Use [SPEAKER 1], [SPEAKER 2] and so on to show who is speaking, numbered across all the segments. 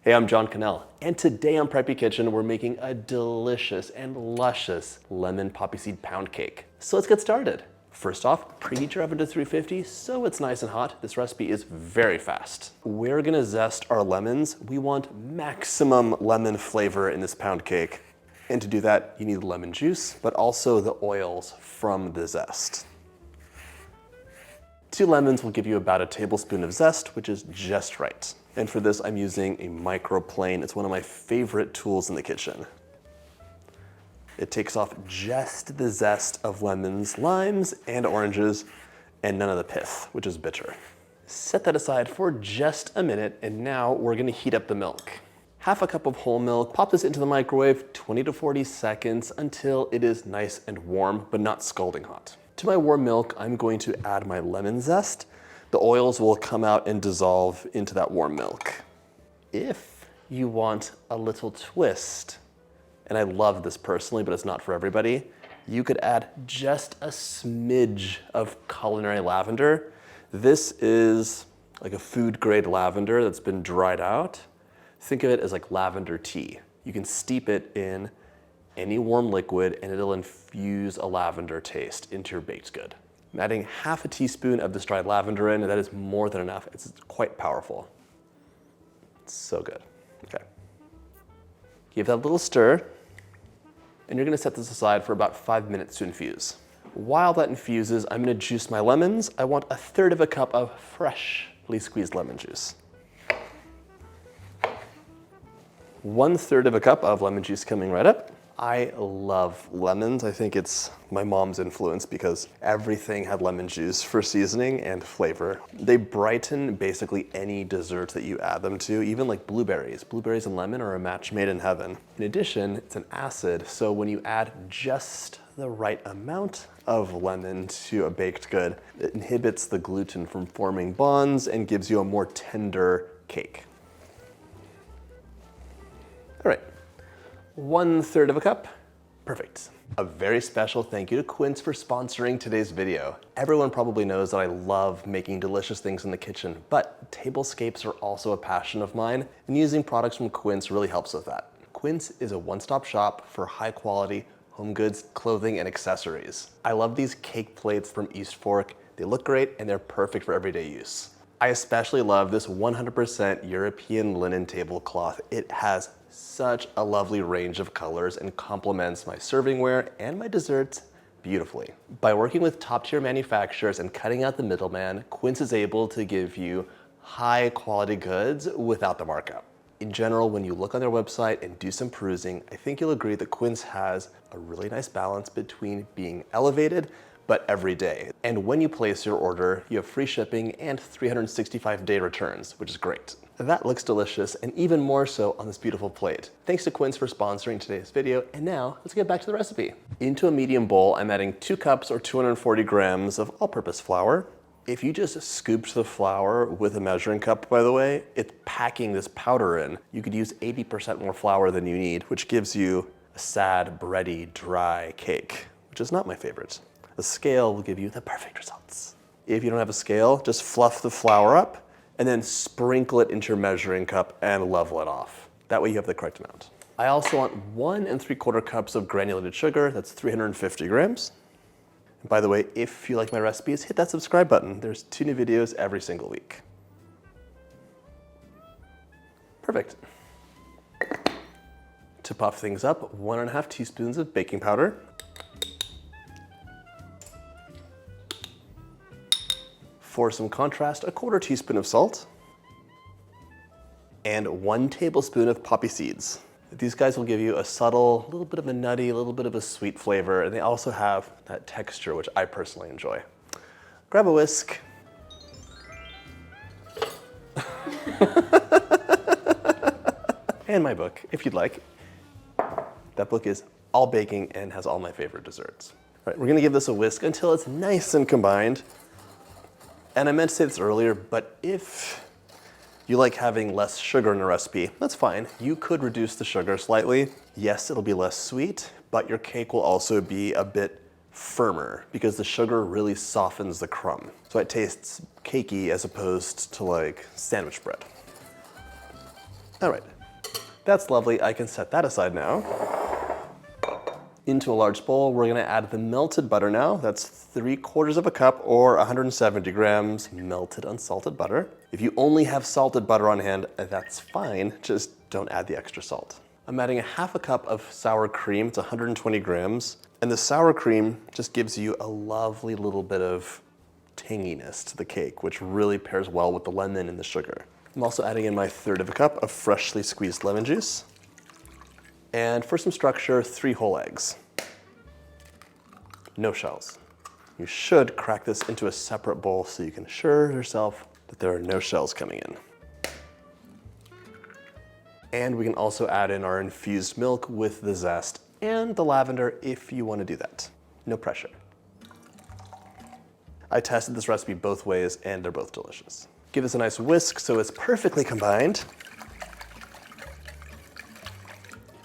[SPEAKER 1] Hey, I'm John Cannell, and today on Preppy Kitchen, we're making a delicious and luscious lemon poppy seed pound cake. So let's get started. First off, preheat your oven to 350 so it's nice and hot. This recipe is very fast. We're gonna zest our lemons. We want maximum lemon flavor in this pound cake. And to do that, you need lemon juice, but also the oils from the zest. 2 lemons will give you about a tablespoon of zest, which is just right. And for this, I'm using a microplane. It's one of my favorite tools in the kitchen. It takes off just the zest of lemons, limes, and oranges, and none of the pith, which is bitter. Set that aside for just a minute, and now we're gonna heat up the milk. Half a cup of whole milk, pop this into the microwave 20 to 40 seconds until it is nice and warm, but not scalding hot. To my warm milk, I'm going to add my lemon zest. The oils will come out and dissolve into that warm milk. If you want a little twist, and I love this personally, but it's not for everybody, you could add just a smidge of culinary lavender. This is like a food grade lavender that's been dried out. Think of it as like lavender tea. You can steep it in any warm liquid and it'll infuse a lavender taste into your baked good. I'm adding half a teaspoon of this dried lavender in, and that is more than enough. It's quite powerful. It's so good. Okay. Give that a little stir, and you're gonna set this aside for about 5 minutes to infuse. While that infuses, I'm gonna juice my lemons. I want 1/3 cup of freshly squeezed lemon juice. 1/3 cup of lemon juice coming right up. I love lemons. I think it's my mom's influence because everything had lemon juice for seasoning and flavor. They brighten basically any dessert that you add them to, even like blueberries. Blueberries and lemon are a match made in heaven. In addition, it's an acid, so when you add just the right amount of lemon to a baked good, it inhibits the gluten from forming bonds and gives you a more tender cake. All right. 1/3 cup, perfect. A very special thank you to Quince for sponsoring today's video. Everyone probably knows that I love making delicious things in the kitchen, but tablescapes are also a passion of mine, and using products from Quince really helps with that. Quince is a one-stop shop for high quality home goods, clothing, and accessories. I love these cake plates from East Fork. They look great and they're perfect for everyday use. I especially love this 100% European linen tablecloth. It has such a lovely range of colors and complements my servingware and my desserts beautifully. By working with top-tier manufacturers and cutting out the middleman, Quince is able to give you high quality goods without the markup. In general, when you look on their website and do some perusing, I think you'll agree that Quince has a really nice balance between being elevated but every day. And when you place your order, you have free shipping and 365-day returns, which is great. That looks delicious, and even more so on this beautiful plate. Thanks to Quince for sponsoring today's video, and now let's get back to the recipe. Into a medium bowl, I'm adding 2 cups or 240 grams of all-purpose flour. If you just scooped the flour with a measuring cup, by the way, it's packing this powder in. You could use 80% more flour than you need, which gives you a sad, bready, dry cake, which is not my favorite. The scale will give you the perfect results. If you don't have a scale, just fluff the flour up and then sprinkle it into your measuring cup and level it off. That way you have the correct amount. I also want 1 3/4 cups of granulated sugar. That's 350 grams. And by the way, if you like my recipes, hit that subscribe button. There's 2 new videos every single week. Perfect. To puff things up, 1½ teaspoons of baking powder. For some contrast, 1/4 teaspoon of salt, and 1 tablespoon of poppy seeds. These guys will give you a subtle, little bit of a nutty, a little bit of a sweet flavor, and they also have that texture, which I personally enjoy. Grab a whisk. And my book, if you'd like. That book is all baking and has all my favorite desserts. All right, we're gonna give this a whisk until it's nice and combined. And I meant to say this earlier, but if you like having less sugar in a recipe, that's fine. You could reduce the sugar slightly. Yes, it'll be less sweet, but your cake will also be a bit firmer because the sugar really softens the crumb. So it tastes cakey as opposed to like sandwich bread. All right, that's lovely. I can set that aside now. Into a large bowl, we're gonna add the melted butter now. That's 3/4 of a cup or 170 grams melted unsalted butter. If you only have salted butter on hand, that's fine. Just don't add the extra salt. I'm adding a 1/2 cup of sour cream. It's 120 grams. And the sour cream just gives you a lovely little bit of tanginess to the cake, which really pairs well with the lemon and the sugar. I'm also adding in my 1/3 of a cup of freshly squeezed lemon juice. And for some structure, 3 whole eggs. No shells. You should crack this into a separate bowl so you can assure yourself that there are no shells coming in. And we can also add in our infused milk with the zest and the lavender if you want to do that. No pressure. I tested this recipe both ways and they're both delicious. Give this a nice whisk so it's perfectly combined.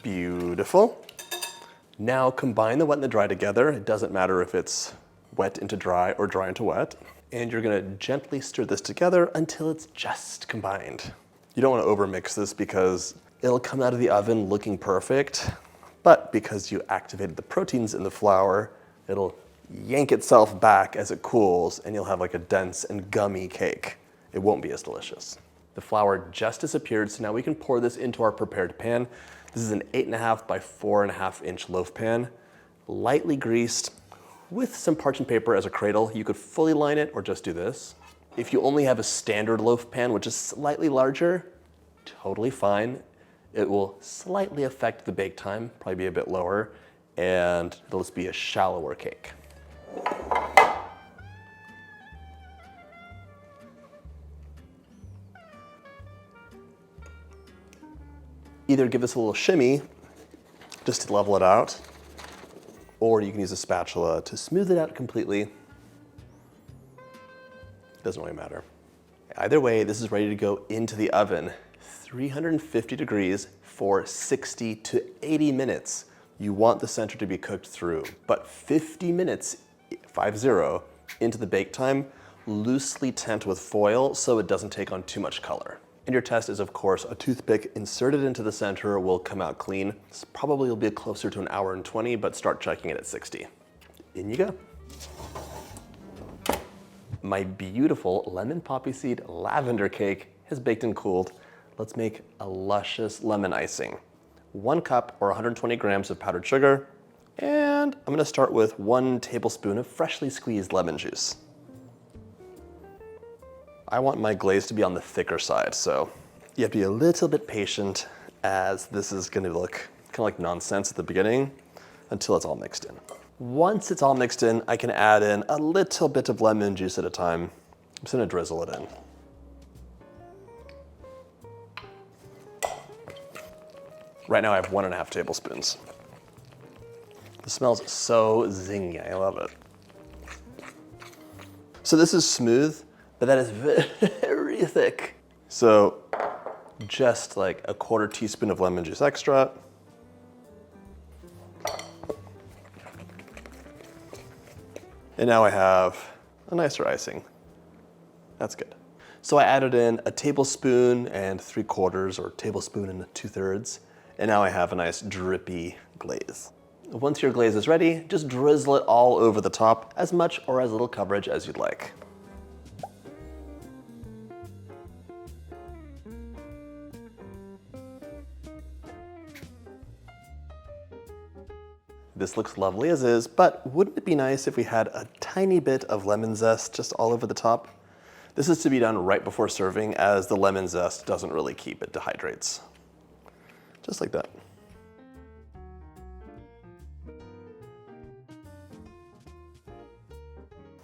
[SPEAKER 1] Beautiful. Now combine the wet and the dry together. It doesn't matter if it's wet into dry or dry into wet. And you're gonna gently stir this together until it's just combined. You don't wanna overmix this because it'll come out of the oven looking perfect, but because you activated the proteins in the flour, it'll yank itself back as it cools and you'll have like a dense and gummy cake. It won't be as delicious. The flour just disappeared, so now we can pour this into our prepared pan. This is an 8.5 by 4.5 inch loaf pan, lightly greased with some parchment paper as a cradle. You could fully line it or just do this. If you only have a standard loaf pan, which is slightly larger, totally fine. It will slightly affect the bake time, probably be a bit lower, and it'll just be a shallower cake. Either give this a little shimmy just to level it out, or you can use a spatula to smooth it out completely. Doesn't really matter. Either way, this is ready to go into the oven. 350 degrees for 60 to 80 minutes. You want the center to be cooked through, but 50 minutes, 50, into the bake time, loosely tamped with foil so it doesn't take on too much color. And your test is, of course, a toothpick inserted into the center will come out clean. This probably will be closer to 1 hour and 20, but start checking it at 60. In you go. My beautiful lemon poppy seed lavender cake has baked and cooled. Let's make a luscious lemon icing. 1 cup or 120 grams of powdered sugar. And I'm gonna start with 1 tablespoon of freshly squeezed lemon juice. I want my glaze to be on the thicker side, so you have to be a little bit patient as this is gonna look kind of like nonsense at the beginning until it's all mixed in. Once it's all mixed in, I can add in a little bit of lemon juice at a time. I'm just gonna drizzle it in. Right now I have 1.5 tablespoons. The smells so zingy, I love it. So this is smooth, but that is very thick. So just like a 1/4 teaspoon of lemon juice extra. And now I have a nicer icing. That's good. So I added in a tablespoon and 3/4 or tablespoon and 2/3. And now I have a nice drippy glaze. Once your glaze is ready, just drizzle it all over the top, as much or as little coverage as you'd like. This looks lovely as is, but wouldn't it be nice if we had a tiny bit of lemon zest just all over the top? This is to be done right before serving, as the lemon zest doesn't really keep, it dehydrates. Just like that.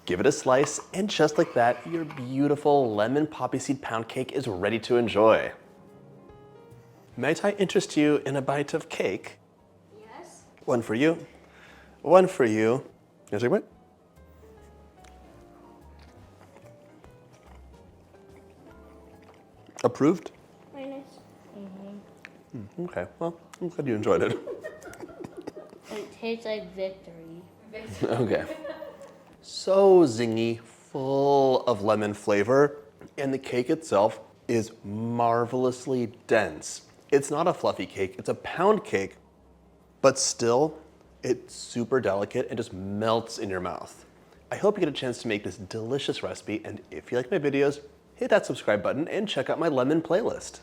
[SPEAKER 1] Give it a slice, and just like that, your beautiful lemon poppy seed pound cake is ready to enjoy. Might I interest you in a bite of cake?
[SPEAKER 2] Yes.
[SPEAKER 1] One for you, one for you. You wanna take a bite? Approved?
[SPEAKER 2] Very nice.
[SPEAKER 1] Okay, well, I'm glad you enjoyed it.
[SPEAKER 2] It tastes like victory.
[SPEAKER 1] Okay. So zingy, full of lemon flavor, and the cake itself is marvelously dense. It's not a fluffy cake, it's a pound cake, but still, it's super delicate and just melts in your mouth. I hope you get a chance to make this delicious recipe, and if you like my videos, hit that subscribe button and check out my lemon playlist.